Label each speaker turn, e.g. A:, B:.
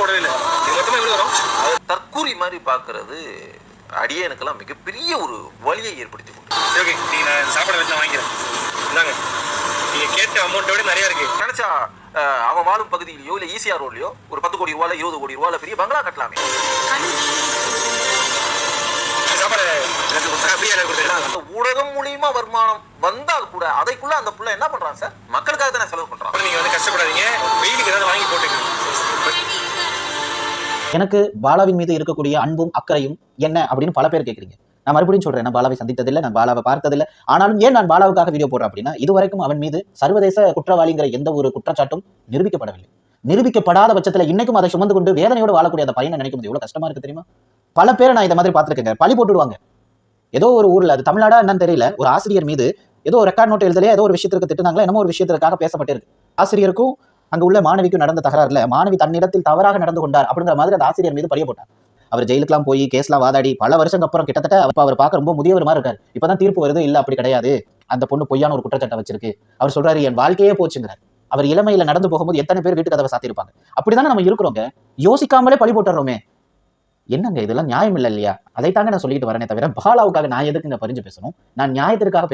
A: விடவே இல்லை. இது மொத்தமா எவ்வளவு வரும்?
B: தற்கூரி மாதிரி பாக்குறது அடியனுக்கெல்லாம் மிகப்பெரிய ஒரு வலியை ஏற்படுத்தி கொடுக்கும்.
A: ஓகே, நீங்க நான் சாப்பாடு வச்சு வாங்கிக்கிறேன். இந்தாங்க, நீங்க கேட்ட அமௌண்ட்டை விட நிறைய இருக்கு.
B: நினைச்சா அவன் வாழும் பகுதியிலயோ இல்ல ஈசிஆர் ரோட்லயோ ஒரு 10 கோடி ரூபாய் 20 கோடி ரூபாய் பெரிய பங்களா கட்டலாமே.
A: சாப்பாடு
B: அந்த ஊடகம் மூலியமா வருமானம் வந்தால் கூட அதைக்குள்ள அந்த புள்ள என்ன பண்றான் சார்? மக்களுக்காக தானே செலவு பண்றான்.
A: நீங்க வந்து கஷ்டப்படாதீங்க, வெயிலுக்கு ஏதாவது வாங்கி போட்டுக்கணும்.
C: எனக்கு பாலாவின் மீது இருக்கக்கூடிய அன்பும் அக்கறையும் என்ன அப்படின்னு பல பேர் கேட்குறீங்க. நான் மறுபடியும் சொல்றேன், நான் பாலாவை சந்தித்ததில்லை, நான் பாலாவை பார்த்ததில்லை. ஆனாலும் ஏன் நான் பாலாவுக்காக வீடியோ போடுறேன் அப்படின்னா, இதுவரைக்கும் அவன் மீது சர்வதேச குற்றவாளிங்கிற எந்த ஒரு குற்றச்சாட்டும் நிரூபிக்கப்படவில்லை. நிரூபிக்கப்படாத பட்சத்தில் இன்னைக்கும் அதை சுமந்து கொண்டு வேதனையோடு வாழக்கூடிய அந்த பையனை நினைக்கும் போது எவ்வளவு கஷ்டமா இருக்கு தெரியுமா? பல பேரை நான் இந்த மாதிரி பார்த்துருக்கேங்க. பழி போட்டுடுவாங்க. ஏதோ ஒரு ஊர்ல, அது தமிழ்நாடா என்னன்னு தெரியல, ஒரு ஆசிரியர் மீது ஏதோ ரெக்கார்ட் நோட் எழுதலையே, ஏதோ ஒரு விஷயத்திற்கு திட்டுனாங்களா, என்னமோ ஒரு விஷயத்திற்காக பேசப்பட்டிருக்கு. ஆசிரியருக்கும் அங்க உள்ள மாணவிக்கும் நடந்த தகராறுல மாணவி தன்னிடத்தில் தவறாக நடந்து கொண்டார் அப்படிங்கிற மாதிரி அந்த ஆசிரியர் மீது பழிய போட்டார். அவர் ஜெயிலுக்குலாம் போய் கேஸ்லாம் வாதாடி பல வருஷம் அப்புறம் கிட்டத்தட்ட அவர் பார்க்க ரொம்ப முதியவர் மாதிரி இருக்காரு. இப்பதான் தீர்ப்பு வருது, இல்ல அப்படி கிடையாது, அந்த பொண்ணு பொய்யான ஒரு குற்றச்சாட்டை வச்சிருக்கு. அவர் சொல்றாரு என் வாழ்க்கையே போச்சுங்கிறார். அவர் இளமையில நடந்து போகும்போது எத்தனை பேர் வீட்டு கதவை சாத்திருப்பாங்க. அப்படித்தானே நம்ம இருக்கிறோங்க. யோசிக்காமலே பழி போட்டுறோமே. என்னங்க இதெல்லாம் நியாயம் இல்லை இல்லையா? அதைத்தாங்க நான் சொல்லிட்டு வரேனே தவிர பாலாவுக்காக நான் எதுக்குங்க பறிஞ்சு பேசணும்? நான் நியாயத்திற்காக பேச